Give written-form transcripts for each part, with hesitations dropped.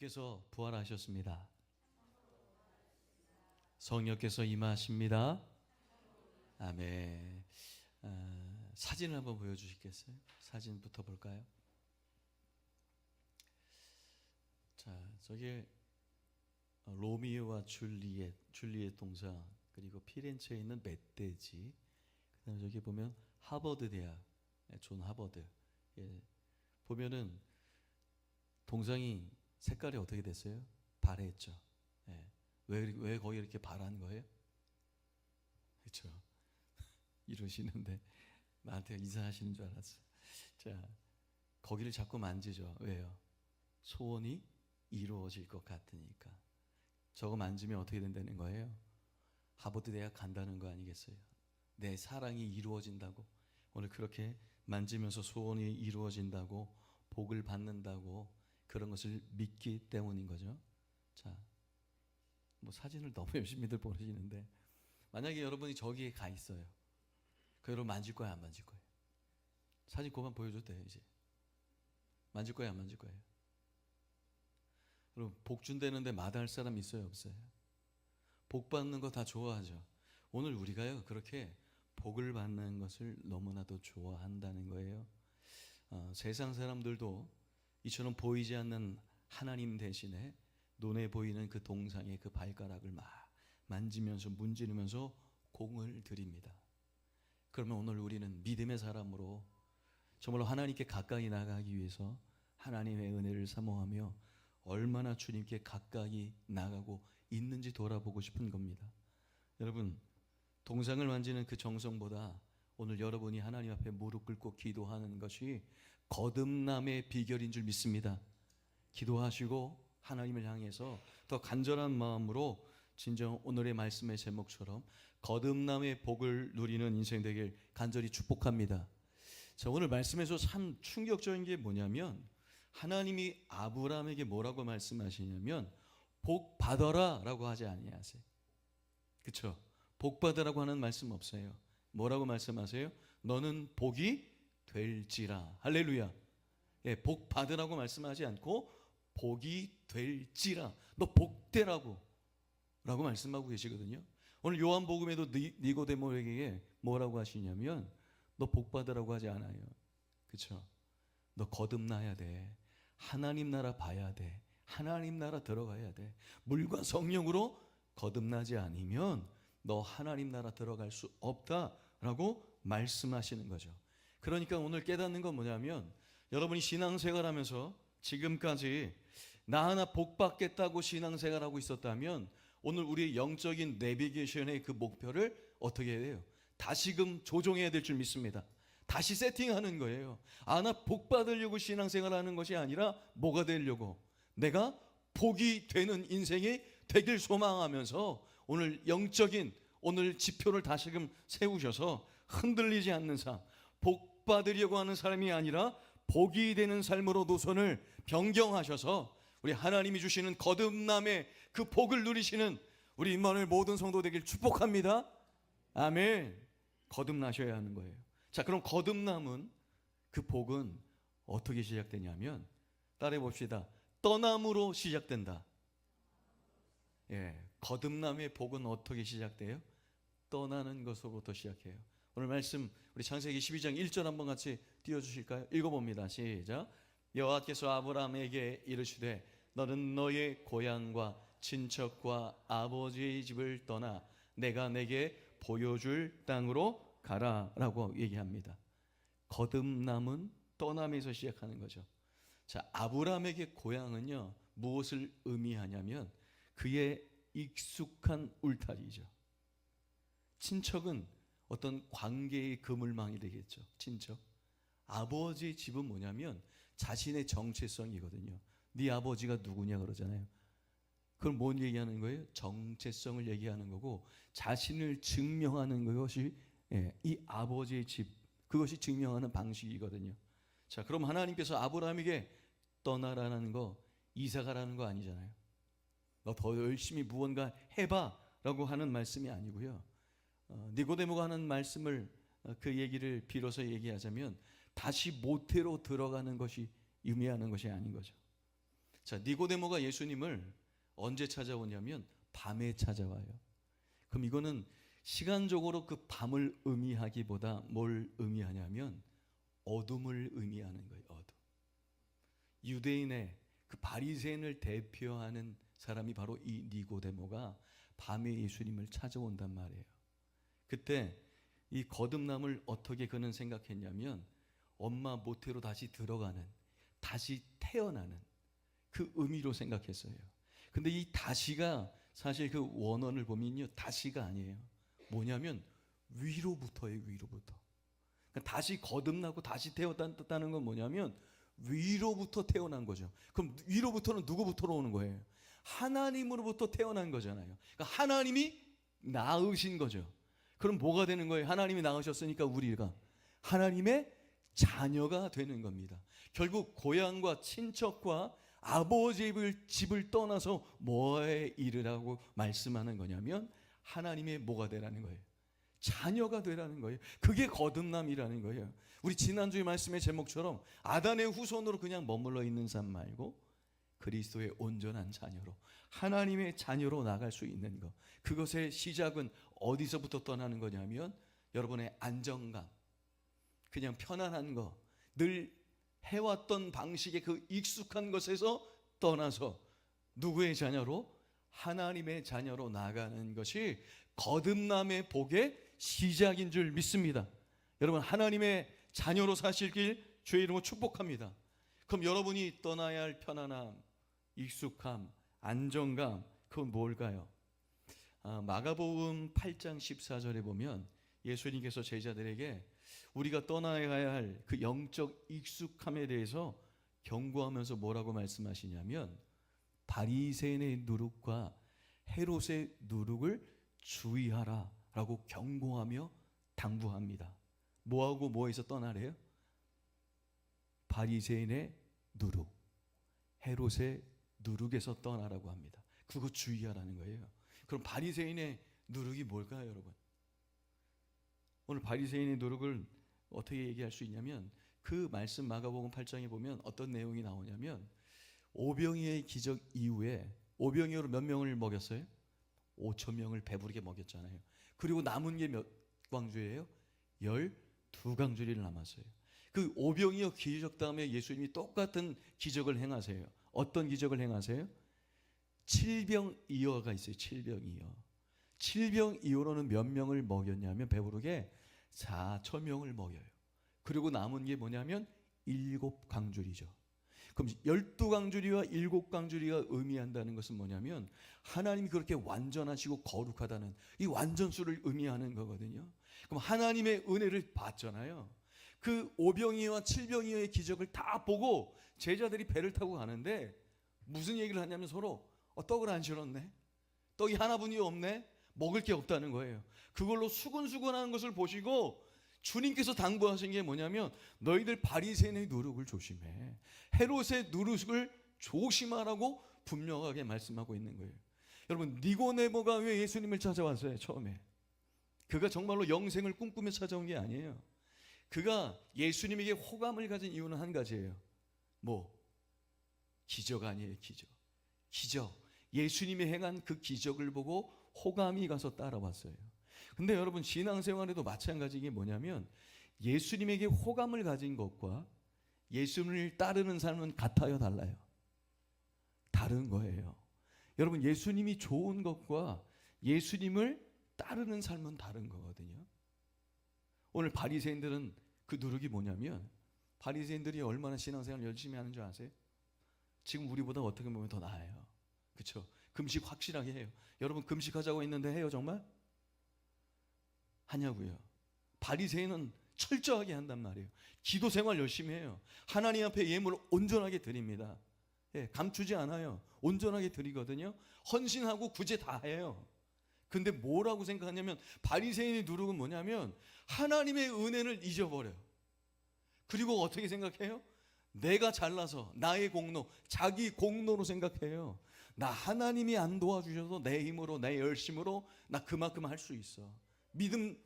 주께서 부활하셨습니다. 성령께서 임하십니다. 아멘. 사진을 한번 보여주시겠어요? 사진부터 볼까요? 자, 저게 로미오와 줄리엣 동상, 그리고 피렌체에 있는 멧돼지, 그다음에 저기 보면 하버드 대학, 존 하버드. 예, 보면은 동상이 색깔이 어떻게 됐어요? 바랬죠. 예. 왜 거기 이렇게 바란 거예요? 그렇죠. 이러시는데 나한테 인사하시는 줄 알았어. 자, 거기를 자꾸 만지죠. 왜요? 소원이 이루어질 것 같으니까. 저거 만지면 어떻게 된다는 거예요? 하버드 대학 간다는 거 아니겠어요? 내 사랑이 이루어진다고, 오늘 그렇게 만지면서 소원이 이루어진다고, 복을 받는다고, 그런 것을 믿기 때문인 거죠. 자, 뭐 사진을 너무 열심히들 보내시는데, 만약에 여러분이 저기에 가 있어요. 그 여러분 만질 거예요, 안 만질 거예요? 사진 그만 보여줘도 돼요. 이제 만질 거예요, 안 만질 거예요? 여러분, 복 준다는데 마다할 사람 있어요, 없어요? 복 받는 거 다 좋아하죠. 오늘 우리가요, 그렇게 복을 받는 것을 너무나도 좋아한다는 거예요. 세상 사람들도 이처럼 보이지 않는 하나님 대신에 눈에 보이는 그 동상의 그 발가락을 막 만지면서 문지르면서 공을 드립니다. 그러면 오늘 우리는 믿음의 사람으로 정말로 하나님께 가까이 나가기 위해서 하나님의 은혜를 사모하며 얼마나 주님께 가까이 나가고 있는지 돌아보고 싶은 겁니다. 여러분, 동상을 만지는 그 정성보다 오늘 여러분이 하나님 앞에 무릎 꿇고 기도하는 것이 거듭남의 비결인 줄 믿습니다. 기도하시고 하나님을 향해서 더 간절한 마음으로 진정 오늘의 말씀의 제목처럼 거듭남의 복을 누리는 인생 되길 간절히 축복합니다. 자, 오늘 말씀에서 참 충격적인 게 뭐냐면, 하나님이 아브라함에게 뭐라고 말씀하시냐면 복 받아라 라고 하지 아니하세요. 그렇죠? 복 받으라고 하는 말씀 없어요. 뭐라고 말씀하세요? 너는 복이 될지라. 할렐루야. 예, 복 받으라고 말씀하지 않고 복이 될지라, 너 복되라고 라고 말씀하고 계시거든요. 오늘 요한복음에도 니고데모에게 뭐라고 하시냐면 너 복 받으라고 하지 않아요. 그렇죠? 너 거듭나야 돼. 하나님 나라 봐야 돼. 하나님 나라 들어가야 돼. 물과 성령으로 거듭나지 않으면 너 하나님 나라 들어갈 수 없다라고 말씀하시는 거죠. 그러니까 오늘 깨닫는 건 뭐냐면, 여러분이 신앙생활하면서 지금까지 나 하나 복 받겠다고 신앙생활하고 있었다면 오늘 우리의 영적인 내비게이션의 그 목표를 어떻게 해야 돼요? 다시금 조정해야 될 줄 믿습니다. 다시 세팅하는 거예요. 나 복 받으려고 신앙생활하는 것이 아니라 뭐가 되려고? 내가 복이 되는 인생이 되길 소망하면서 오늘 영적인 오늘 지표를 다시금 세우셔서 흔들리지 않는 삶, 복 받으려고 하는 삶이 아니라 복이 되는 삶으로 노선을 변경하셔서 우리 하나님이 주시는 거듭남의 그 복을 누리시는 우리 임마누엘 모든 성도 되길 축복합니다. 아멘. 거듭나셔야 하는 거예요. 자, 그럼 거듭남은, 그 복은 어떻게 시작되냐면, 따라해 봅시다. 떠남으로 시작된다. 예, 거듭남의 복은 어떻게 시작돼요? 떠나는 것으로부터 시작해요. 오늘 말씀 우리 창세기 12장 1절 한번 같이 띄워주실까요? 읽어봅니다. 시작. 여호와께서 아브라함에게 이르시되 너는 너의 고향과 친척과 아버지의 집을 떠나 내가 내게 보여줄 땅으로 가라 라고 얘기합니다. 거듭남은 떠남에서 시작하는 거죠. 자, 아브라함에게 고향은요, 무엇을 의미하냐면 그의 익숙한 울타리죠. 친척은 어떤 관계의 그물망이 되겠죠. 친척. 아버지의 집은 뭐냐면 자신의 정체성이거든요. 네 아버지가 누구냐 그러잖아요. 그걸 뭔 얘기하는 거예요? 정체성을 얘기하는 거고, 자신을 증명하는 것이 이 아버지의 집, 그것이 증명하는 방식이거든요. 자, 그럼 하나님께서 아브라함에게 떠나라는 거, 이사가라는 거 아니잖아요. 너 더 열심히 무언가 해봐 라고 하는 말씀이 아니고요. 니고데모가 하는 말씀을, 그 얘기를 빌어서 얘기하자면 다시 모태로 들어가는 것이 의미하는 것이 아닌 거죠. 자, 니고데모가 예수님을 언제 찾아오냐면 밤에 찾아와요. 그럼 이거는 시간적으로 그 밤을 의미하기보다 뭘 의미하냐면 어둠을 의미하는 거예요. 어둠. 유대인의 그 바리새인을 대표하는 사람이 바로 이 니고데모가 밤에 예수님을 찾아온단 말이에요. 그때 이 거듭남을 어떻게 그는 생각했냐면 엄마 모태로 다시 들어가는, 다시 태어나는 그 의미로 생각했어요. 근데 이 다시가 사실 그 원어를 보면요, 다시가 아니에요. 뭐냐면 위로부터예요. 위로부터. 그러니까 다시 거듭나고 다시 태어났다는 건 뭐냐면 위로부터 태어난 거죠. 그럼 위로부터는 누구부터로 오는 거예요? 하나님으로부터 태어난 거잖아요. 그러니까 하나님이 낳으신 거죠. 그럼 뭐가 되는 거예요? 하나님이 낳으셨으니까 우리가 하나님의 자녀가 되는 겁니다. 결국 고향과 친척과 아버지의 집을 떠나서 뭐에 이르라고 말씀하는 거냐면 하나님의 뭐가 되라는 거예요? 자녀가 되라는 거예요. 그게 거듭남이라는 거예요. 우리 지난주의 말씀의 제목처럼 아담의 후손으로 그냥 머물러 있는 삶 말고 그리스도의 온전한 자녀로, 하나님의 자녀로 나갈 수 있는 것. 그것의 시작은 어디서부터 떠나는 거냐면 여러분의 안정감, 그냥 편안한 거, 늘 해왔던 방식의 그 익숙한 것에서 떠나서 누구의 자녀로? 하나님의 자녀로 나가는 것이 거듭남의 복의 시작인 줄 믿습니다. 여러분, 하나님의 자녀로 사시길 주의 이름으로 축복합니다. 그럼 여러분이 떠나야 할 편안함, 익숙함, 안정감, 그건 뭘까요? 마가복음 8장 14절에 보면 예수님께서 제자들에게 우리가 떠나야 할 그 영적 익숙함에 대해서 경고하면서 뭐라고 말씀하시냐면 바리새인의 누룩과 헤롯의 누룩을 주의하라 라고 경고하며 당부합니다. 뭐하고 뭐에서 떠나래요? 바리새인의 누룩, 헤롯의 누룩에서 떠나라고 합니다. 그거 주의하라는 거예요. 그럼 바리새인의 누룩이 뭘까요, 여러분? 오늘 바리새인의 누룩을 어떻게 얘기할 수 있냐면 그 말씀 마가복음 8장에 보면 어떤 내용이 나오냐면 오병이어의 기적 이후에 오병이어로 몇 명을 먹였어요? 5천 명을 배부르게 먹였잖아요. 그리고 남은 게 몇 광주예요? 12광주리를 남았어요. 그 오병이어 기적 다음에 예수님이 똑같은 기적을 행하세요. 어떤 기적을 행하세요? 칠병이어가 있어요. 칠병이어. 칠병이어로는 몇 명을 먹였냐면 배부르게 4천 명을 먹여요. 그리고 남은 게 뭐냐면 7광주리죠. 그럼 12광주리와 7광주리가 의미한다는 것은 뭐냐면 하나님이 그렇게 완전하시고 거룩하다는 이 완전수를 의미하는 거거든요. 그럼 하나님의 은혜를 받잖아요. 그 오병이어와 칠병이어의 기적을 다 보고 제자들이 배를 타고 가는데 무슨 얘기를 하냐면 서로 떡을 안 실었네, 떡이 하나뿐이 없네, 먹을 게 없다는 거예요. 그걸로 수근수근하는 것을 보시고 주님께서 당부하신 게 뭐냐면 너희들 바리새인의 누룩을 조심해, 헤롯의 누룩을 조심하라고 분명하게 말씀하고 있는 거예요. 여러분, 니고데모가 왜 예수님을 찾아왔어요? 처음에 그가 정말로 영생을 꿈꾸며 찾아온 게 아니에요. 그가 예수님에게 호감을 가진 이유는 한 가지예요. 뭐? 기적 아니에요. 기적. 예수님이 행한 그 기적을 보고 호감이 가서 따라왔어요. 근데 여러분, 신앙생활에도 마찬가지인 게 뭐냐면 예수님에게 호감을 가진 것과 예수님을 따르는 삶은 같아요, 달라요? 다른 거예요. 여러분, 예수님이 좋은 것과 예수님을 따르는 삶은 다른 거거든요. 오늘 바리새인들은 그 누룩이 뭐냐면 바리새인들이 얼마나 신앙생활 열심히 하는 줄 아세요? 지금 우리보다 어떻게 보면 더 나아요. 그렇죠? 금식 확실하게 해요. 여러분, 금식하자고 했는데 해요 정말? 하냐고요. 바리새인은 철저하게 한단 말이에요. 기도 생활 열심히 해요. 하나님 앞에 예물을 온전하게 드립니다. 감추지 않아요. 온전하게 드리거든요. 헌신하고 구제 다 해요. 근데 뭐라고 생각하냐면 바리새인의 누룩은 뭐냐면 하나님의 은혜를 잊어버려요. 그리고 어떻게 생각해요? 내가 잘나서 나의 공로, 자기 공로로 생각해요. 나 하나님이 안 도와주셔도 내 힘으로, 내 열심으로 나 그만큼 할 수 있어. 믿음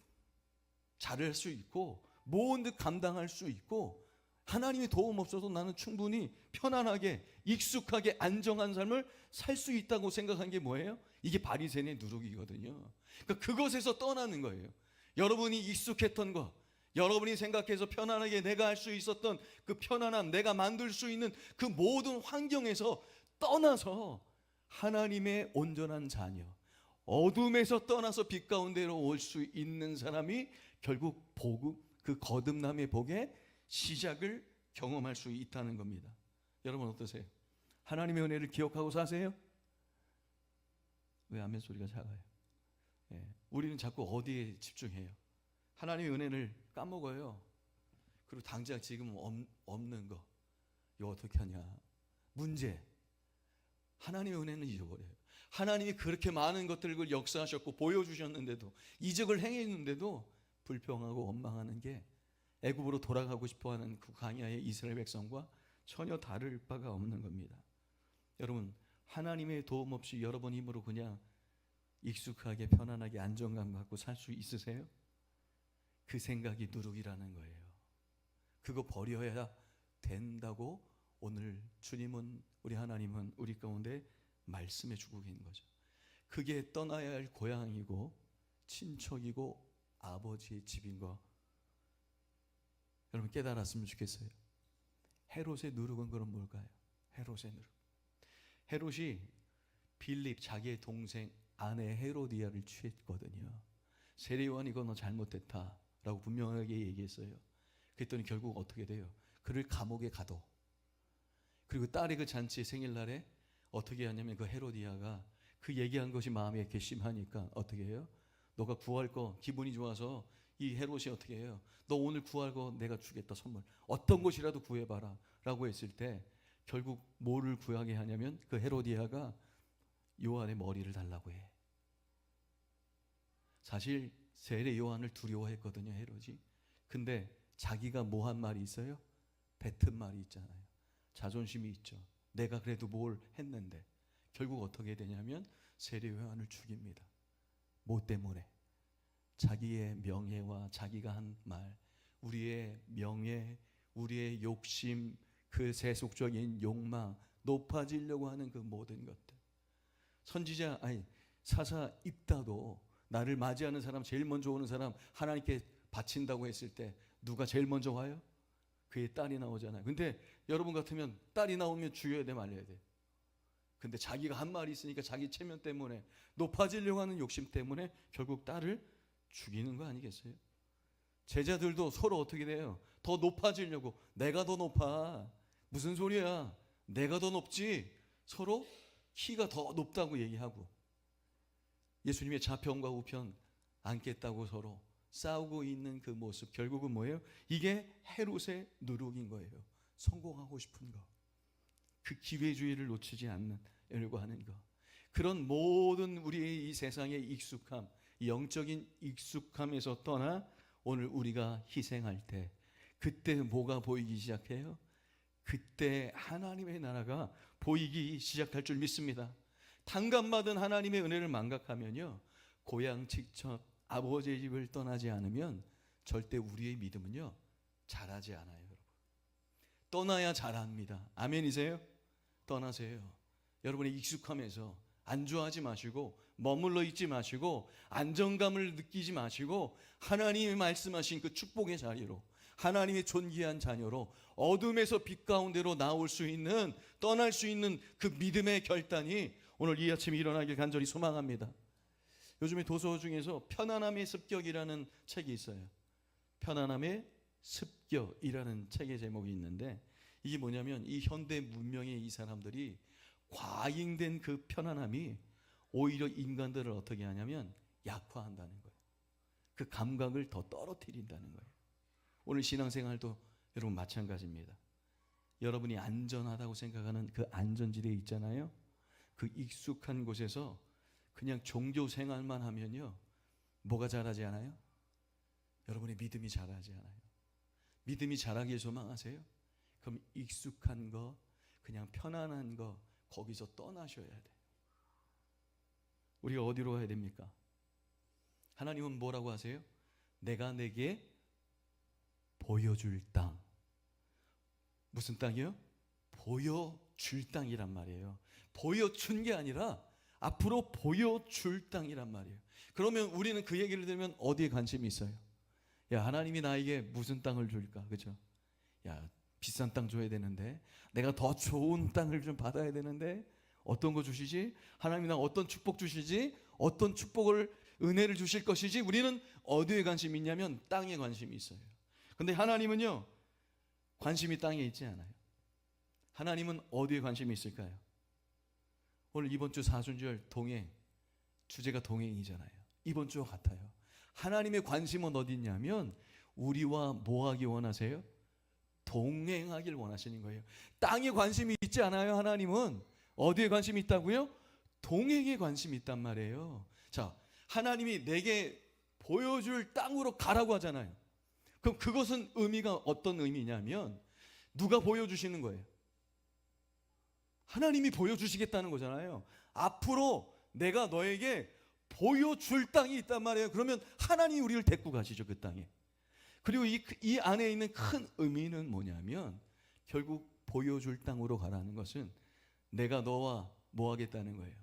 잘할 수 있고 모든 듯 감당할 수 있고 하나님의 도움 없어도 나는 충분히 편안하게 익숙하게 안정한 삶을 살 수 있다고 생각한 게 뭐예요? 이게 바리새인의 누룩이거든요. 그러니까 그것에서 떠나는 거예요. 여러분이 익숙했던 것, 여러분이 생각해서 편안하게 내가 할 수 있었던 그 편안함, 내가 만들 수 있는 그 모든 환경에서 떠나서 하나님의 온전한 자녀, 어둠에서 떠나서 빛 가운데로 올 수 있는 사람이 결국 복음, 그 거듭남의 복의 시작을 경험할 수 있다는 겁니다. 여러분 어떠세요? 하나님의 은혜를 기억하고 사세요? 왜 아멘 소리가 작아요? 예, 우리는 자꾸 어디에 집중해요? 하나님의 은혜를 까먹어요. 그리고 당장 지금 없는 거 이거 어떻게 하냐? 문제. 하나님의 은혜는 잊어버려요. 하나님이 그렇게 많은 것들을 역사하셨고 보여주셨는데도, 이적을 행했는데도 불평하고 원망하는 게 애굽으로 돌아가고 싶어하는 그 광야의 이스라엘 백성과 전혀 다를 바가 없는 겁니다. 여러분, 하나님의 도움 없이 여러분 힘으로 그냥 익숙하게 편안하게 안정감 갖고 살 수 있으세요? 그 생각이 누룩이라는 거예요. 그거 버려야 된다고 오늘 주님은, 우리 하나님은 우리 가운데 말씀해 주고 계신 거죠. 그게 떠나야 할 고향이고 친척이고 아버지의 집인 거 여러분 깨달았으면 좋겠어요. 헤롯의 누룩은 그럼 뭘까요? 헤롯의 누룩. 헤롯이 빌립 자기의 동생 아내 헤로디아를 취했거든요. 세례요한 이거 너 잘못됐다 라고 분명하게 얘기했어요. 그랬더니 결국 어떻게 돼요? 그를 감옥에 가둬. 그리고 딸의 그 잔치 생일날에 어떻게 하냐면 그 헤로디아가 그 얘기한 것이 마음에 괘씸하니까 어떻게 해요? 너가 구할 거 기분이 좋아서 이 헤롯이 어떻게 해요? 너 오늘 구할 거 내가 주겠다, 선물. 어떤 것이라도 구해봐라 라고 했을 때 결국 뭐를 구하게 하냐면 그 헤로디아가 요한의 머리를 달라고 해. 사실 세례 요한을 두려워했거든요, 헤롯이. 근데 자기가 뭐 한 말이 있어요? 뱉은 말이 있잖아요. 자존심이 있죠. 내가 그래도 뭘 했는데. 결국 어떻게 되냐면 세례 요한을 죽입니다. 뭐 때문에? 자기의 명예와 자기가 한 말, 우리의 명예, 우리의 욕심, 그 세속적인 욕망, 높아지려고 하는 그 모든 것들. 선지자, 아니 사사 입다도 나를 맞이하는 사람, 제일 먼저 오는 사람 하나님께 바친다고 했을 때 누가 제일 먼저 와요? 그의 딸이 나오잖아요. 근데 여러분 같으면 딸이 나오면 죽여야 돼, 말려야 돼? 근데 자기가 한 말이 있으니까 자기 체면 때문에, 높아지려고 하는 욕심 때문에 결국 딸을 죽이는 거 아니겠어요? 제자들도 서로 어떻게 돼요? 더 높아지려고, 내가 더 높아. 무슨 소리야? 내가 더 높지. 서로 키가 더 높다고 얘기하고 예수님의 좌편과 우편 앉겠다고 서로 싸우고 있는 그 모습, 결국은 뭐예요? 이게 헤롯의 누룩인 거예요. 성공하고 싶은 거, 그 기회주의를 놓치지 않으려고 하는 거. 그런 모든 우리의 이 세상의 익숙함, 영적인 익숙함에서 떠나 오늘 우리가 희생할 때, 그때 뭐가 보이기 시작해요? 그때 하나님의 나라가 보이기 시작할 줄 믿습니다. 탕감받은 하나님의 은혜를 망각하면요, 고향 직접 아버지의 집을 떠나지 않으면 절대 우리의 믿음은요 자라지 않아요. 여러분, 떠나야 자랍니다. 아멘이세요? 떠나세요. 여러분의 익숙함에서 안주하지 마시고 머물러 있지 마시고 안정감을 느끼지 마시고 하나님이 말씀하신 그 축복의 자리로, 하나님의 존귀한 자녀로 어둠에서 빛 가운데로 나올 수 있는, 떠날 수 있는 그 믿음의 결단이 오늘 이 아침에 일어나길 간절히 소망합니다. 요즘에 도서 중에서 편안함의 습격이라는 책이 있어요. 편안함의 습격이라는 책의 제목이 있는데, 이게 뭐냐면 이 현대 문명의 이 사람들이 과잉된 그 편안함이 오히려 인간들을 어떻게 하냐면 약화한다는 거예요. 그 감각을 더 떨어뜨린다는 거예요. 오늘 신앙생활도 여러분 마찬가지입니다. 여러분이 안전하다고 생각하는 그 안전지대에 있잖아요. 그 익숙한 곳에서 그냥 종교 생활만 하면요, 뭐가 자라지 않아요? 여러분의 믿음이 자라지 않아요. 믿음이 자라길 소망하세요? 그럼 익숙한 거, 그냥 편안한 거, 거기서 떠나셔야 돼요. 우리가 어디로 가야 됩니까? 하나님은 뭐라고 하세요? 내가 내게 보여줄 땅, 무슨 땅이요? 보여줄 땅이란 말이에요. 보여준 게 아니라 앞으로 보여줄 땅이란 말이에요. 그러면 우리는 그 얘기를 들으면 어디에 관심이 있어요? 야, 하나님이 나에게 무슨 땅을 줄까? 그죠? 야, 비싼 땅 줘야 되는데, 내가 더 좋은 땅을 좀 받아야 되는데, 어떤 거 주시지? 하나님이 나 어떤 축복 주시지? 어떤 축복을, 은혜를 주실 것이지? 우리는 어디에 관심이 있냐면 땅에 관심이 있어요. 근데 하나님은요, 관심이 땅에 있지 않아요. 하나님은 어디에 관심이 있을까요? 오늘 이번 주 사순절 동행, 주제가 동행이잖아요. 이번 주와 같아요. 하나님의 관심은 어디 있냐면 우리와 뭐 하기 원하세요? 동행하길 원하시는 거예요. 땅에 관심이 있지 않아요. 하나님은 어디에 관심이 있다고요? 동행에 관심이 있단 말이에요. 자, 하나님이 내게 보여줄 땅으로 가라고 하잖아요. 그럼 그것은 의미가 어떤 의미냐면 누가 보여주시는 거예요? 하나님이 보여주시겠다는 거잖아요. 앞으로 내가 너에게 보여줄 땅이 있단 말이에요. 그러면 하나님이 우리를 데리고 가시죠, 그 땅에. 그리고 이 안에 있는 큰 의미는 뭐냐면 결국 보여줄 땅으로 가라는 것은 내가 너와 뭐 하겠다는 거예요?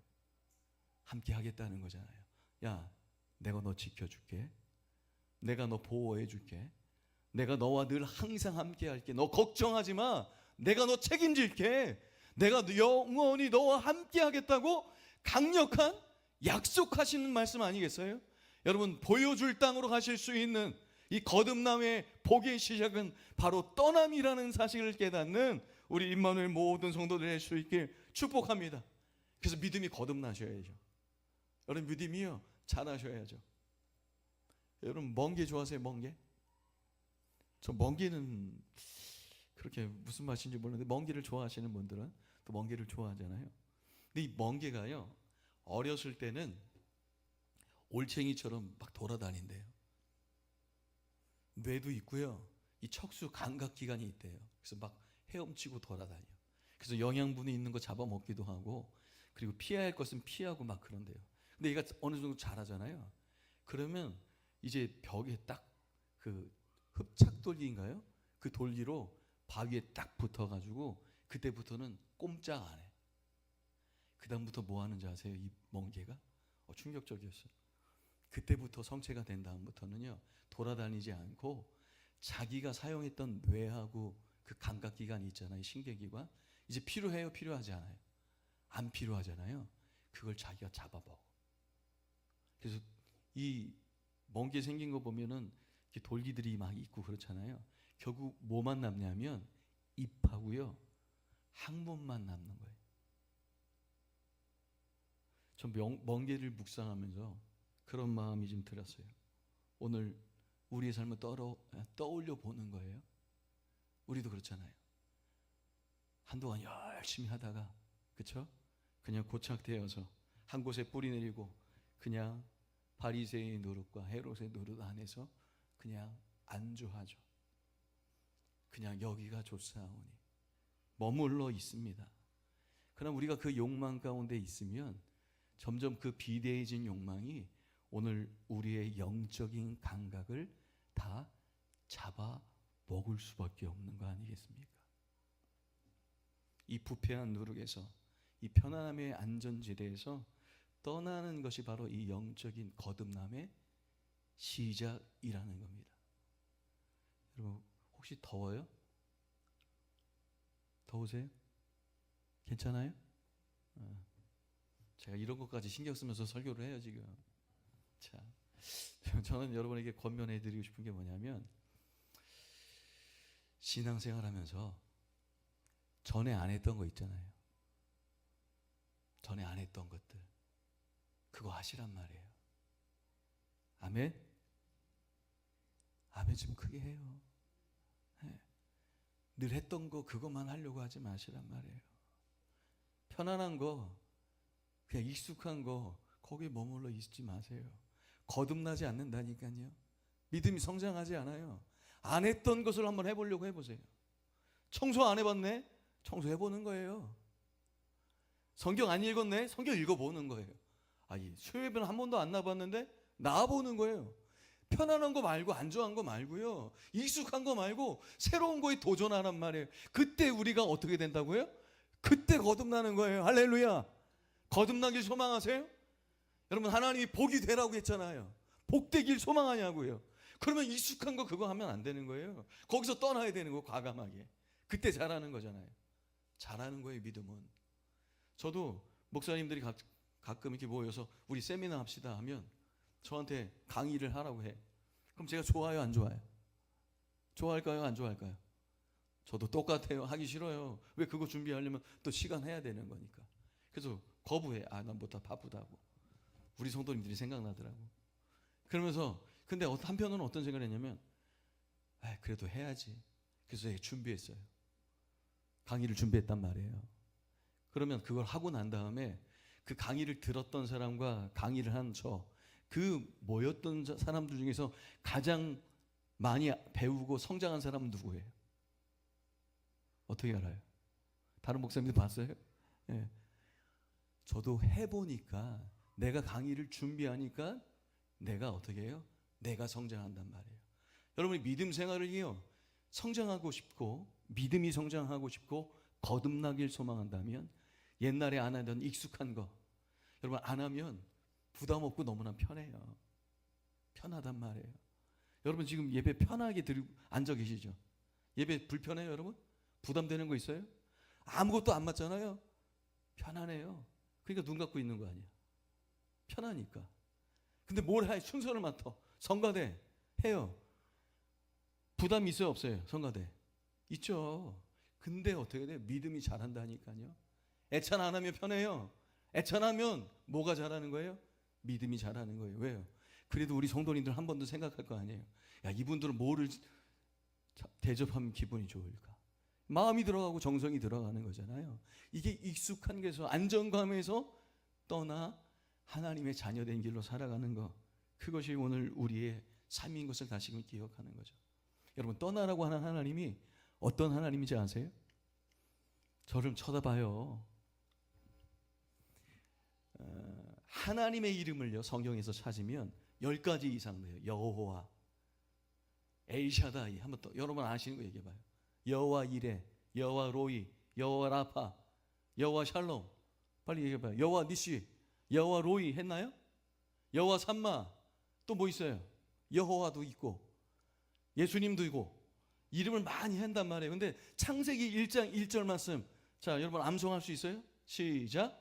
함께 하겠다는 거잖아요. 야, 내가 너 지켜줄게. 내가 너 보호해줄게. 내가 너와 늘 항상 함께 할게. 너 걱정하지 마. 내가 너 책임질게. 내가 영원히 너와 함께 하겠다고 강력한 약속하시는 말씀 아니겠어요? 여러분, 보여줄 땅으로 가실 수 있는 이 거듭남의 복의 시작은 바로 떠남이라는 사실을 깨닫는 우리 임마누엘 모든 성도들 될 수 있길 축복합니다. 그래서 믿음이 거듭나셔야죠. 여러분, 믿음이요 잘하셔야죠. 여러분, 먼 게 좋아하세요? 먼 게? 저 먼 게는 그렇게 무슨 맛인지 모르는데 먼 길을 좋아하시는 분들은 또 먼 길을 좋아하잖아요. 근데 이 먼 게가요, 어렸을 때는 올챙이처럼 막 돌아다닌대요. 뇌도 있고요, 이 척수 감각 기관이 있대요. 그래서 막 헤엄치고 돌아다녀. 그래서 영양분이 있는 거 잡아먹기도 하고, 그리고 피해야 할 것은 피하고 막 그런대요. 근데 얘가 어느 정도 잘하잖아요. 그러면 이제 벽에 딱 그 흡착돌기인가요? 그 돌기로 바위에 딱 붙어가지고 그때부터는 꼼짝 안 해. 그 다음부터 뭐 하는지 아세요? 이 멍게가? 충격적이었어요. 그때부터 성체가 된 다음부터는요, 돌아다니지 않고 자기가 사용했던 뇌하고 그 감각기관이 있잖아요. 신경기관. 이제 필요해요? 필요하지 않아요? 안 필요하잖아요. 그걸 자기가 잡아먹어. 그래서 이 멍게 생긴 거 보면은 이렇게 돌기들이 막 있고 그렇잖아요. 결국 뭐만 남냐면 잎하고요, 항문만 남는 거예요. 전 멍게를 묵상하면서 그런 마음이 좀 들었어요. 오늘 우리의 삶을 떠올려 보는 거예요. 우리도 그렇잖아요. 한동안 열심히 하다가, 그렇죠? 그냥 고착되어서 한 곳에 뿌리 내리고 그냥 바리새의 노릇과 헤롯의 노릇 안에서 그냥 안주하죠. 그냥 여기가 좋사오니 머물러 있습니다. 그러나 우리가 그 욕망 가운데 있으면 점점 그 비대해진 욕망이 오늘 우리의 영적인 감각을 다 잡아 먹을 수밖에 없는 거 아니겠습니까? 이 부패한 누룩에서, 이 편안함의 안전지대에서 떠나는 것이 바로 이 영적인 거듭남의 시작이라는 겁니다. 여러분, 혹시 더워요? 더우세요? 괜찮아요? 제가 이런 것까지 신경 쓰면서 설교를 해요 지금. 자, 저는 여러분에게 권면해 드리고 싶은 게 뭐냐면, 신앙생활하면서 전에 안 했던 거 있잖아요. 전에 안 했던 것들, 그거 하시란 말이에요. 아멘? 아멘 좀 크게 해요. 네. 늘 했던 거 그것만 하려고 하지 마시란 말이에요. 편안한 거, 그냥 익숙한 거, 거기에 머물러 있지 마세요. 거듭나지 않는다니까요. 믿음이 성장하지 않아요. 안 했던 것을 한번 해보려고 해보세요. 청소 안 해봤네? 청소해보는 거예요. 성경 안 읽었네? 성경 읽어보는 거예요. 수요예배는 한 번도 안 나봤는데 나와보는 거예요. 편안한 거 말고 안전한 거 말고요. 익숙한 거 말고 새로운 거에 도전하란 말이에요. 그때 우리가 어떻게 된다고요? 그때 거듭나는 거예요. 할렐루야. 거듭나길 소망하세요? 여러분 하나님이 복이 되라고 했잖아요. 복되길 소망하냐고요. 그러면 익숙한 거 그거 하면 안 되는 거예요. 거기서 떠나야 되는 거 과감하게. 그때 잘하는 거잖아요. 잘하는 거예요 믿음은. 저도 목사님들이 가끔 이렇게 모여서 우리 세미나 합시다 하면 저한테 강의를 하라고 해. 그럼 제가 좋아요 안 좋아요? 좋아할까요 안 좋아할까요? 저도 똑같아요. 하기 싫어요. 왜 그거 준비하려면 또 시간 해야 되는 거니까. 그래서 거부해. 아, 난 못하 바쁘다고. 우리 성도님들이 생각나더라고. 그러면서 근데 한편으로는 어떤 생각을 했냐면 그래도 해야지. 그래서 준비했어요. 강의를 준비했단 말이에요. 그러면 그걸 하고 난 다음에 그 강의를 들었던 사람과 강의를 한 그 모였던 사람들 중에서 가장 많이 배우고 성장한 사람은 누구예요? 어떻게 알아요? 다른 목사님들 봤어요? 네. 저도 해보니까 내가 강의를 준비하니까 내가 어떻게 해요? 내가 성장한단 말이에요. 여러분이 믿음 생활을요 성장하고 싶고 믿음이 성장하고 싶고 거듭나길 소망한다면 옛날에 안 하던 익숙한 거 여러분 안 하면 부담 없고 너무나 편해요. 편하단 말이에요. 여러분 지금 예배 편하게 앉아 계시죠? 예배 불편해요 여러분? 부담되는 거 있어요? 아무것도 안 맞잖아요. 편안해요. 그러니까 눈 감고 있는 거 아니야. 편하니까. 근데 뭘 해? 순서를 맡아. 성가대 해요. 부담 있어요 없어요? 성가대 있죠. 근데 어떻게 돼? 믿음이 잘한다니까요. 애찬 안 하면 편해요. 애찬하면 뭐가 잘하는 거예요? 믿음이 잘하는 거예요. 왜요? 그래도 우리 성도님들 한 번 더 생각할 거 아니에요. 야, 이분들은 뭐를 대접하면 기분이 좋을까? 마음이 들어가고 정성이 들어가는 거잖아요. 이게 익숙한 게서 안정감에서 떠나 하나님의 자녀된 길로 살아가는 거. 그것이 오늘 우리의 삶인 것을 다시금 기억하는 거죠. 여러분 떠나라고 하는 하나님이 어떤 하나님인지 아세요? 저를 쳐다봐요. 하나님의 이름을요 성경에서 찾으면 10가지 이상 돼요. 여호와, 엘샤다이 한번 또 여러분 아시는 거 얘기해봐요. 여호와 이레, 여호와 로이, 여호와 라파, 여호와 샬롬. 빨리 얘기해봐요. 여호와 니시, 여호와 로이 했나요? 여호와 삼마. 또 뭐 있어요? 여호와도 있고 예수님도 있고 이름을 많이 한단 말이에요. 근데 창세기 1장 1절 말씀 자 여러분 암송할 수 있어요? 시작.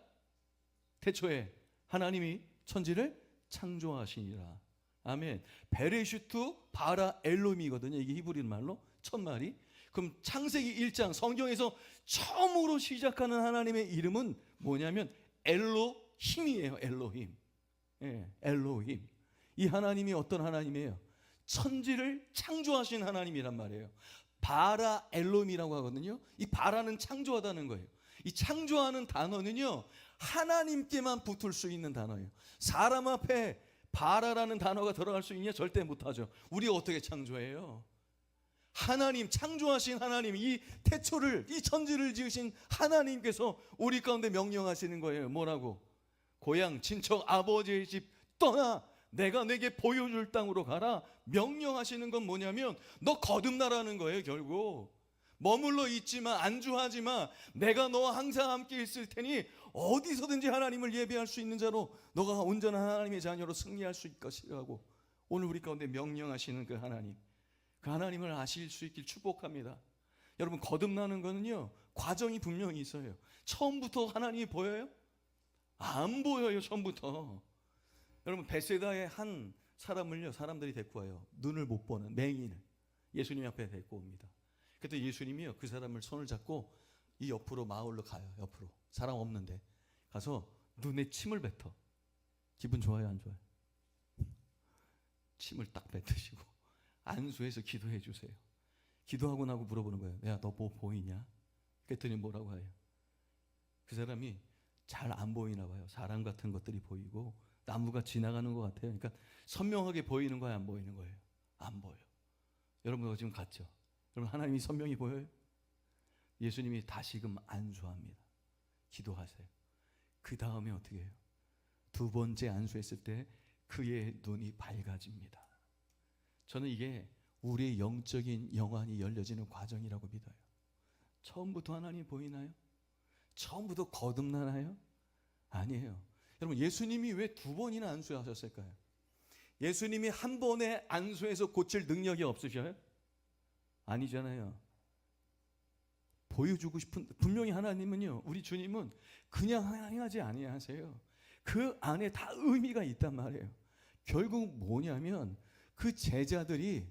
태초에 하나님이 천지를 창조하시니라. 아멘. 베레슈트 바라 엘롬이거든요. 이게 히브리 말로 첫말이. 그럼 창세기 1장 성경에서 처음으로 시작하는 하나님의 이름은 뭐냐면 엘로힘이에요. 엘로힘. 예, 엘로힘. 이 하나님이 어떤 하나님이에요? 천지를 창조하신 하나님이란 말이에요. 바라 엘롬이라고 하거든요. 이 바라는 창조하다는 거예요. 이 창조하는 단어는요 하나님께만 붙을 수 있는 단어예요. 사람 앞에 바라라는 단어가 들어갈 수 있냐? 절대 못하죠. 우리가 어떻게 창조해요? 하나님, 창조하신 하나님, 이 태초를, 이 천지를 지으신 하나님께서 우리 가운데 명령하시는 거예요. 뭐라고? 고향, 친척, 아버지의 집 떠나 내가 내게 보여줄 땅으로 가라. 명령하시는 건 뭐냐면 너 거듭나라는 거예요. 결국 머물러 있지마, 안주하지마. 내가 너와 항상 함께 있을 테니 어디서든지 하나님을 예배할 수 있는 자로 너가 온전한 하나님의 자녀로 승리할 수 있을 것이라고 오늘 우리 가운데 명령하시는 그 하나님, 그 하나님을 아실 수 있길 축복합니다. 여러분 거듭나는 거는요 과정이 분명히 있어요. 처음부터 하나님이 보여요? 안 보여요. 처음부터. 여러분 베세다의 한 사람을요 사람들이 데리고 와요. 눈을 못 보는 맹인을 예수님 앞에 데리고 옵니다. 그때 예수님이요 그 사람을 손을 잡고 이 옆으로 마을로 가요. 옆으로 사람 없는데 가서 눈에 침을 뱉어. 기분 좋아요 안 좋아요? 침을 딱 뱉으시고 안수해서 기도해 주세요. 기도하고 나고 물어보는 거예요. 야 너 뭐 보이냐? 그랬더니 뭐라고 해요? 그 사람이 잘 안 보이나 봐요. 사람 같은 것들이 보이고 나무가 지나가는 것 같아요. 그러니까 선명하게 보이는 거예요 안 보이는 거예요? 안 보여. 여러분 지금 갔죠? 여러분 하나님이 선명히 보여요? 예수님이 다시금 안수합니다. 기도하세요. 그 다음에 어떻게 해요? 두 번째 안수했을 때 그의 눈이 밝아집니다. 저는 이게 우리의 영적인 영안이 열려지는 과정이라고 믿어요. 처음부터 하나님 보이나요? 처음부터 거듭나나요? 아니에요. 여러분, 예수님이 왜 2번이나 안수하셨을까요? 예수님이 한 번에 안수해서 고칠 능력이 없으셔요? 아니잖아요. 보여주고 싶은, 분명히 하나님은요, 우리 주님은 그냥 행하지 아니하세요. 그 안에 다 의미가 있단 말이에요. 결국 뭐냐면 그 제자들이,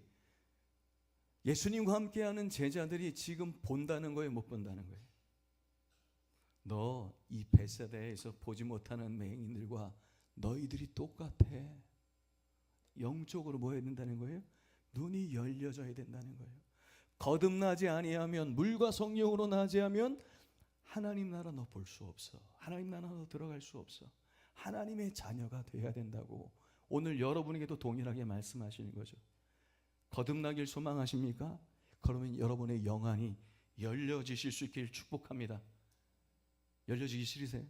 예수님과 함께하는 제자들이 지금 본다는 거예요, 못 본다는 거예요? 너 이 베세다에서 보지 못하는 맹인들과 너희들이 똑같아. 영적으로 뭐 해야 된다는 거예요? 눈이 열려져야 된다는 거예요. 거듭나지 아니하면, 물과 성령으로 나지 하면 하나님 나라 너 볼 수 없어. 하나님 나라 너 들어갈 수 없어. 하나님의 자녀가 돼야 된다고 오늘 여러분에게도 동일하게 말씀하시는 거죠. 거듭나길 소망하십니까? 그러면 여러분의 영안이 열려지실 수 있기를 축복합니다. 열려지기 싫으세요?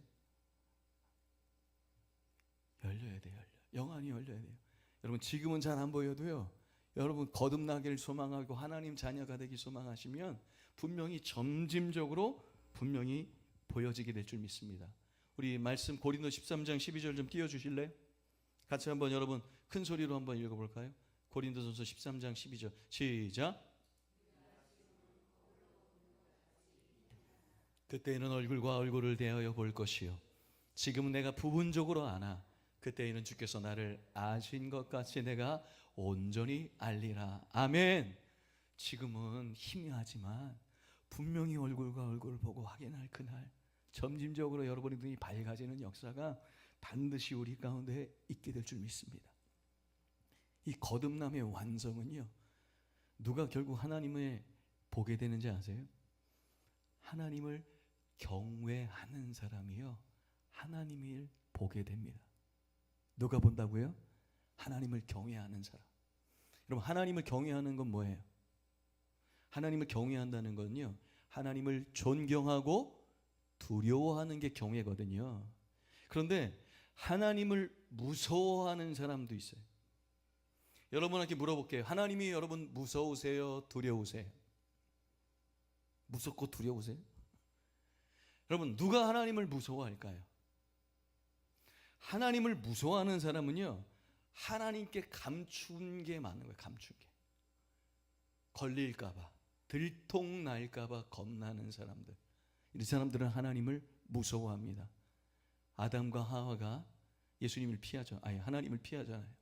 열려야 돼요. 영안이 열려야 돼요. 여러분, 지금은 잘 안 보여도요, 여러분 거듭나기를 소망하고 하나님 자녀가 되기 소망하시면 분명히 점진적으로 분명히 보여지게 될 줄 믿습니다. 우리 말씀 고린도 13장 12절 좀 띄워주실래요? 같이 한번 여러분 큰 소리로 한번 읽어볼까요? 고린도전서 13장 12절 시작. 그때에는 얼굴과 얼굴을 대하여 볼 것이요, 지금은 내가 부분적으로 아나 그때에는 주께서 나를 아신 것 같이 내가 온전히 알리라. 아멘. 지금은 희미하지만 분명히 얼굴과 얼굴을 보고 확인할 그날, 점진적으로 여러분의 눈이 밝아지는 역사가 반드시 우리 가운데 있게 될 줄 믿습니다. 이 거듭남의 완성은요, 누가 결국 하나님을 보게 되는지 아세요? 하나님을 경외하는 사람이요, 하나님을 보게 됩니다. 누가 본다고요? 하나님을 경외하는 사람. 여러분, 하나님을 경외하는 건 뭐예요? 하나님을 경외한다는 건요, 하나님을 존경하고 두려워하는 게 경외거든요. 그런데 하나님을 무서워하는 사람도 있어요. 여러분한테 물어볼게요. 하나님이 여러분 무서우세요? 두려우세요? 무섭고 두려우세요? 여러분, 누가 하나님을 무서워할까요? 하나님을 무서워하는 사람은요, 하나님께 감춘 게 많은 거예요. 감춘 게. 걸릴까봐, 들통날까봐 겁나는 사람들, 이 사람들은 하나님을 무서워합니다. 아담과 하와가 예수님을 피하죠. 아니, 하나님을 피하잖아요.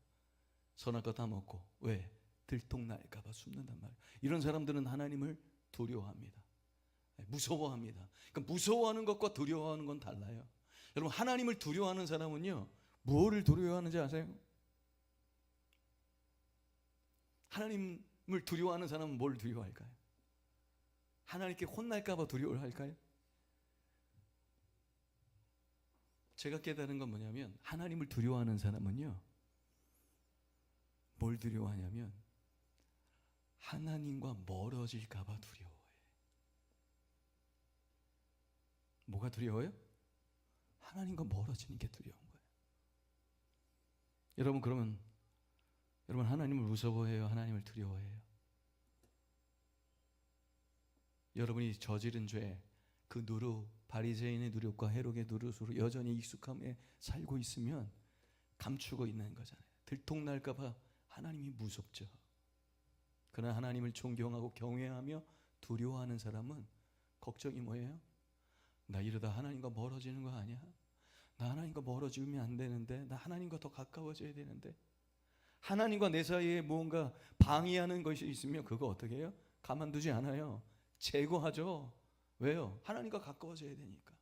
선악과 다 먹고. 왜? 들통날까봐 숨는단 말이에요. 이런 사람들은 하나님을 두려워합니다. 무서워합니다. 그러니까 무서워하는 것과 두려워하는 건 달라요. 여러분, 하나님을 두려워하는 사람은요, 무엇을 두려워하는지 아세요? 하나님을 두려워하는 사람은 뭘 두려워할까요? 하나님께 혼날까봐 두려워할까요? 제가 깨달은 건 뭐냐면, 하나님을 두려워하는 사람은요, 뭘 두려워하냐면 하나님과 멀어질까봐 두려워해요. 뭐가 두려워요? 하나님과 멀어지는 게 두려운 거예요. 여러분, 그러면 여러분 하나님을 무서워해요? 하나님을 두려워해요? 여러분이 저지른 죄, 그 누룩, 바리새인의 누룩과 헤롯의 누룩으로 여전히 익숙함에 살고 있으면 감추고 있는 거잖아요. 들통날까 봐 하나님이 무섭죠. 그러나 하나님을 존경하고 경외하며 두려워하는 사람은 걱정이 뭐예요? 나 이러다 하나님과 멀어지는 거 아니야? 나 하나님과 멀어지면 안 되는데, 나 하나님과 더 가까워져야 되는데, 하나님과 내 사이에 무언가 방해하는 것이 있으면 그거 어떻게 해요? 가만두지 않아요. 제거하죠. 왜요? 하나님과 가까워져야 되니까.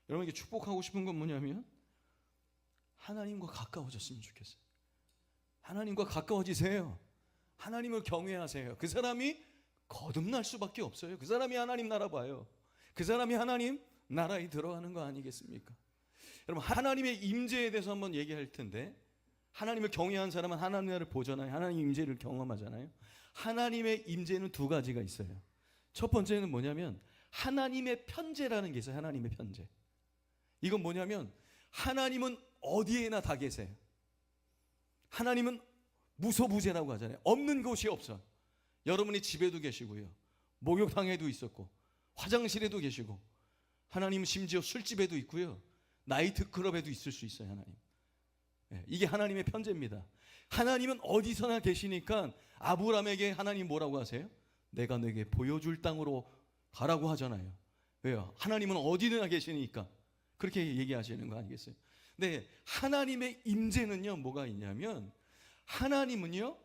여러분에게 축복하고 싶은 건 뭐냐면 하나님과 가까워졌으면 좋겠어요. 하나님과 가까워지세요. 하나님을 경외하세요. 그 사람이 거듭날 수밖에 없어요. 그 사람이 하나님 나라 봐요. 그 사람이 하나님 나라에 들어가는 거 아니겠습니까? 여러분, 하나님의 임재에 대해서 한번 얘기할 텐데, 하나님을 경외한 사람은 하나님 나라를 보잖아요. 하나님 임재를 경험하잖아요. 하나님의 임재는 두 가지가 있어요. 첫 번째는 뭐냐면 하나님의 편재라는 게 있어요. 하나님의 편재. 이건 뭐냐면 하나님은 어디에나 다 계세요. 하나님은 무소부재라고 하잖아요. 없는 곳이 없어. 여러분이 집에도 계시고요, 목욕탕에도 있었고, 화장실에도 계시고, 하나님은 심지어 술집에도 있고요, 나이트클럽에도 있을 수 있어요. 하나님. 이게 하나님의 편재입니다. 하나님은 어디서나 계시니까 아브라함에게 하나님 뭐라고 하세요? 내가 너에게 보여줄 땅으로 가라고 하잖아요. 왜요? 하나님은 어디나 계시니까 그렇게 얘기하시는 거 아니겠어요? 네, 하나님의 임재는요 뭐가 있냐면, 하나님은요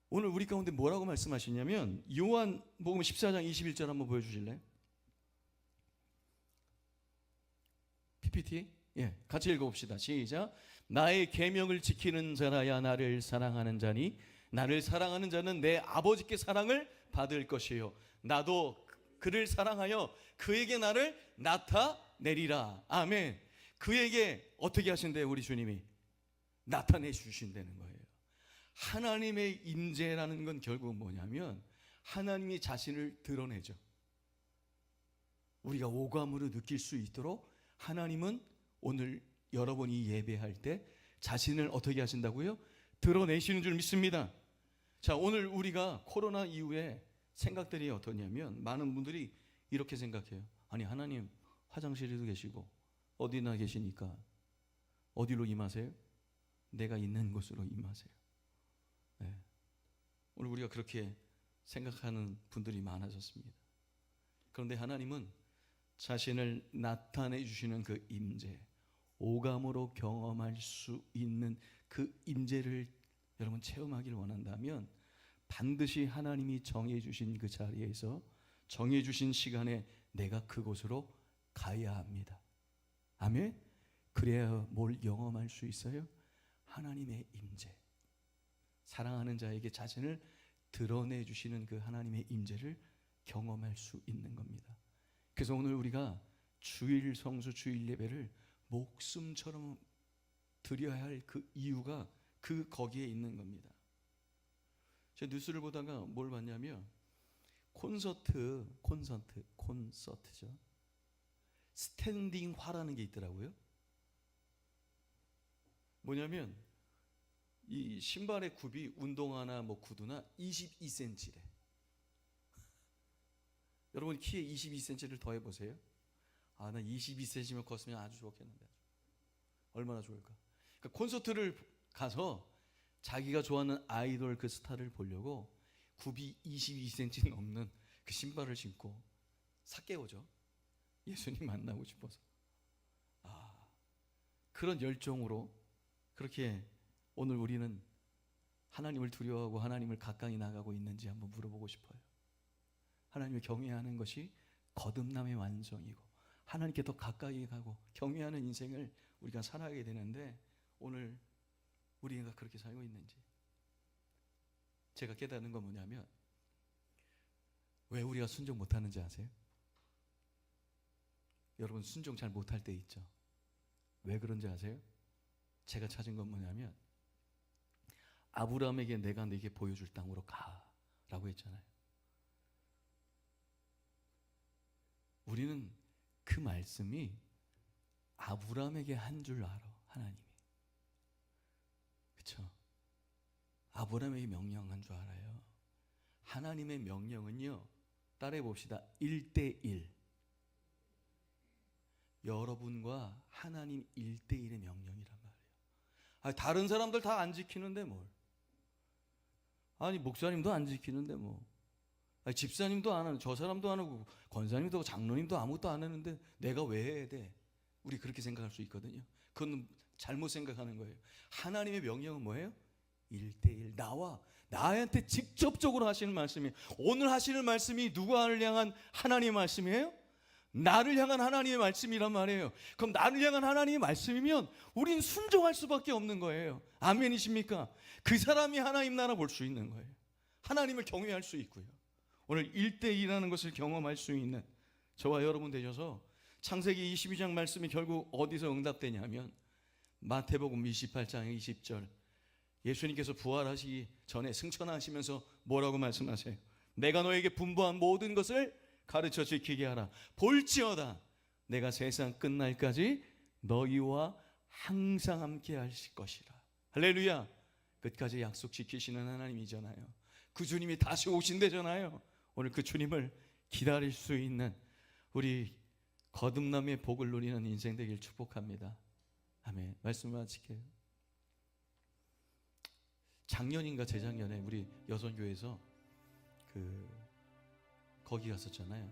오늘 우리 가운데 뭐라고 말씀하시냐면, 요한복음 14장 21절 한번 보여주실래요? PPT? 예, 같이 읽어봅시다. 시작. 나의 계명을 지키는 자라야 나를 사랑하는 자니 나를 사랑하는 자는 내 아버지께 사랑을 받을 것이요 나도 그를 사랑하여 그에게 나를 나타내리라. 아멘. 그에게 어떻게 하신대요? 우리 주님이 나타내 주신다는 거예요. 하나님의 임재라는 건 결국 뭐냐면 하나님이 자신을 드러내죠. 우리가 오감으로 느낄 수 있도록 하나님은 오늘 여러분이 예배할 때 자신을 어떻게 하신다고요? 드러내시는 줄 믿습니다. 자, 오늘 우리가 코로나 이후에 생각들이 어떠냐면, 많은 분들이 이렇게 생각해요. 아니, 하나님 화장실에도 계시고 어디나 계시니까 어디로 임하세요? 내가 있는 곳으로 임하세요. 네. 오늘 우리가 그렇게 생각하는 분들이 많아졌습니다. 그런데 하나님은 자신을 나타내 주시는 그 임재, 오감으로 경험할 수 있는 그 임재를 여러분 체험하길 원한다면 반드시 하나님이 정해 주신 그 자리에서 정해 주신 시간에 내가 그곳으로 가야 합니다. 아멘. 그래야 뭘 경험할 수 있어요? 하나님의 임재. 사랑하는 자에게 자신을 드러내 주시는 그 하나님의 임재를 경험할 수 있는 겁니다. 그래서 오늘 우리가 주일 성수 주일 예배를 목숨처럼 드려야 할 그 이유가 거기에 있는 겁니다. 제가 뉴스를 보다가 뭘 봤냐면 콘서트죠. 스탠딩화라는 게 있더라고요. 뭐냐면 이 신발의 굽이 운동화나 뭐 구두나 22cm래. 여러분 키에 22cm를 더해 보세요. 아, 나 22cm면 컸으면 아주 좋겠는데. 얼마나 좋을까? 그러니까 콘서트를 가서 자기가 좋아하는 아이돌 그 스타를 보려고 굽이 22cm 넘는 그 신발을 신고 삭개오죠. 예수님 만나고 싶어서. 그런 열정으로 그렇게 오늘 우리는 하나님을 두려워하고 하나님을 가까이 나가고 있는지 한번 물어보고 싶어요. 하나님을 경외하는 것이 거듭남의 완성이고 하나님께 더 가까이 가고 경외하는 인생을 우리가 살아가게 되는데, 오늘 우리가 그렇게 살고 있는지 제가 깨닫는 건 뭐냐면, 왜 우리가 순종 못하는지 아세요? 여러분 순종 잘 못할 때 있죠. 왜 그런지 아세요? 제가 찾은 건 뭐냐면, 아브라함에게 내가 네게 보여줄 땅으로 가라고 했잖아요. 우리는 그 말씀이 아브라함에게 한 줄 알아. 하나님이. 그렇죠? 아브라함에게 명령한 줄 알아요. 하나님의 명령은요, 따라해 봅시다. 1대1. 여러분과 하나님 1대1의 명령이란 말이에요. 다른 사람들 다 안 지키는데 뭘. 아니 목사님도 안 지키는데 뭐. 집사님도 안 하는, 저 사람도 안 하고 권사님도 장로님도 아무것도 안 하는데 내가 왜 해야 돼? 우리 그렇게 생각할 수 있거든요. 그건 잘못 생각하는 거예요. 하나님의 명령은 뭐예요? 1대1. 나한테 직접적으로 하시는 말씀이에요. 오늘 하시는 말씀이 누구를 향한 하나님의 말씀이에요? 나를 향한 하나님의 말씀이란 말이에요. 그럼 나를 향한 하나님의 말씀이면 우린 순종할 수밖에 없는 거예요. 아멘이십니까? 그 사람이 하나님 나라 볼 수 있는 거예요. 하나님을 경외할 수 있고요. 오늘 1대2라는 것을 경험할 수 있는 저와 여러분 되셔서, 창세기 22장 말씀이 결국 어디서 응답되냐면 마태복음 28장 20절, 예수님께서 부활하시기 전에 승천하시면서 뭐라고 말씀하세요? 내가 너에게 분부한 모든 것을 가르쳐 지키게 하라. 볼지어다 내가 세상 끝날까지 너희와 항상 함께 하실 것이라. 할렐루야. 끝까지 약속 지키시는 하나님이잖아요. 그 주님이 다시 오신대잖아요. 오늘 그 주님을 기다릴 수 있는 우리 거듭남의 복을 누리는 인생 되길 축복합니다. 아멘. 말씀 마칠게요. 작년인가 재작년에 우리 여선교회에서 거기 갔었잖아요.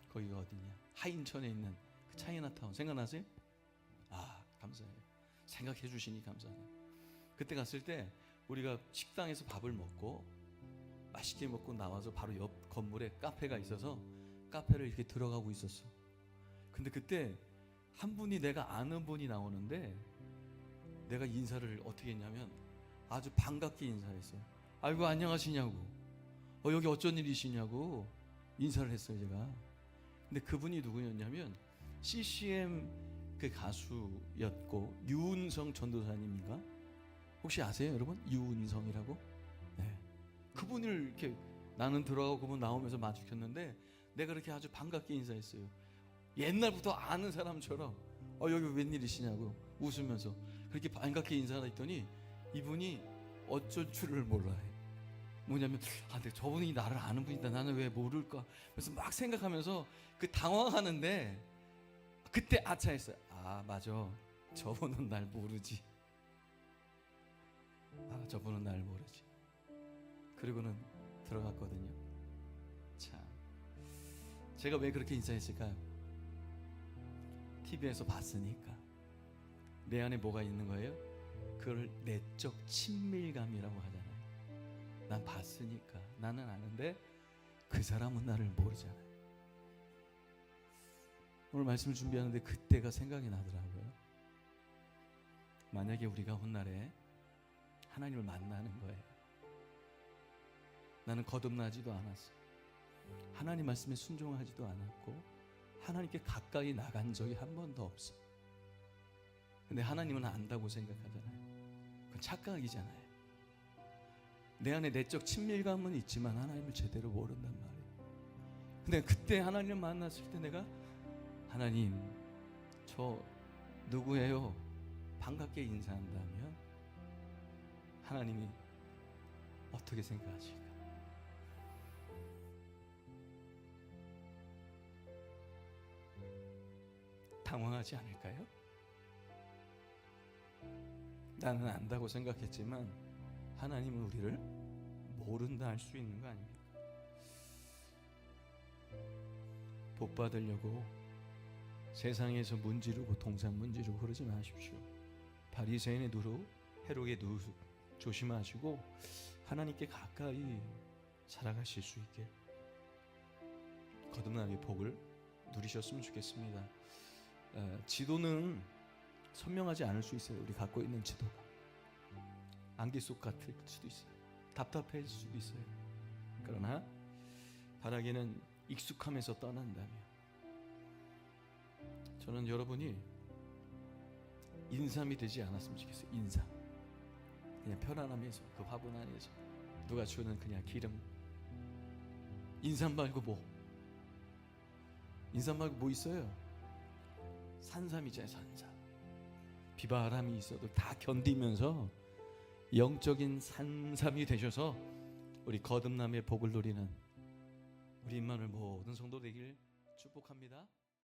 거기가 어디냐? 하인천에 있는 그 차이나타운 생각나세요? 아, 감사해요. 생각해 주시니 감사해요. 그때 갔을 때 우리가 식당에서 밥을 먹고 맛있게 먹고 나와서 바로 옆 건물에 카페가 있어서 카페를 이렇게 들어가고 있었어. 근데 그때 한 분이, 내가 아는 분이 나오는데 내가 인사를 어떻게 했냐면 아주 반갑게 인사했어요. 아이고 안녕하시냐고, 여기 어쩐 일이시냐고 인사를 했어요 제가. 근데 그분이 누구였냐면 CCM 그 가수였고 유은성 전도사님인가? 혹시 아세요 여러분? 유은성이라고? 네. 그분을 이렇게 나는 들어가고 그분 나오면서 마주쳤는데 내가 그렇게 아주 반갑게 인사했어요. 옛날부터 아는 사람처럼 여기 웬일이시냐고 웃으면서 그렇게 반갑게 인사를 했더니 이분이 어쩔 줄을 몰라요. 뭐냐면 근데 저분이 나를 아는 분이다, 나는 왜 모를까. 그래서 막 생각하면서 그 당황하는데 그때 아차했어요. 아 맞아, 저분은 날 모르지. 저분은 날 모르지. 그리고는 들어갔거든요. 참, 제가 왜 그렇게 인사했을까요? TV에서 봤으니까. 내 안에 뭐가 있는 거예요? 그걸 내적 친밀감이라고 하잖아요. 난 봤으니까, 나는 아는데 그 사람은 나를 모르잖아요. 오늘 말씀을 준비하는데 그때가 생각이 나더라고요. 만약에 우리가 훗날에 하나님을 만나는 거예요. 나는 거듭나지도 않았어. 하나님 말씀에 순종하지도 않았고 하나님께 가까이 나간 적이 한 번도 없어. 근데 하나님은 안다고 생각하잖아요. 그건 착각이잖아요. 내 안에 내적 친밀감은 있지만 하나님을 제대로 모른단 말이에요. 근데 그때 하나님을 만났을 때 내가 하나님 저 누구예요? 반갑게 인사한다면 하나님이 어떻게 생각하실까? 당황하지 않을까요? 나는 안다고 생각했지만 하나님은 우리를 모른다 할 수 있는 거 아닙니까? 복 받으려고 세상에서 문지르고 동상 문지르고 그러지 마십시오. 바리새인의 누룩, 헤롯의 누룩 조심하시고 하나님께 가까이 살아가실 수 있게 거듭남의 복을 누리셨으면 좋겠습니다. 지도는 선명하지 않을 수 있어요. 우리 갖고 있는 지도가 안개 속 같을 수도 있어요. 답답해질 수도 있어요. 그러나 바라기는 익숙함에서 떠난다면 저는 여러분이 인삼이 되지 않았으면 좋겠어요. 인삼, 그냥 편안함에서, 그 화분 안에서 누가 주는 그냥 기름. 인삼 말고 뭐? 인삼 말고 뭐 있어요? 산삼이잖아요. 산삼. 비바람이 있어도 다 견디면서 영적인 산삼이 되셔서 우리 거듭남의 복을 누리는 우리 임마누엘 모든 성도 되길 축복합니다.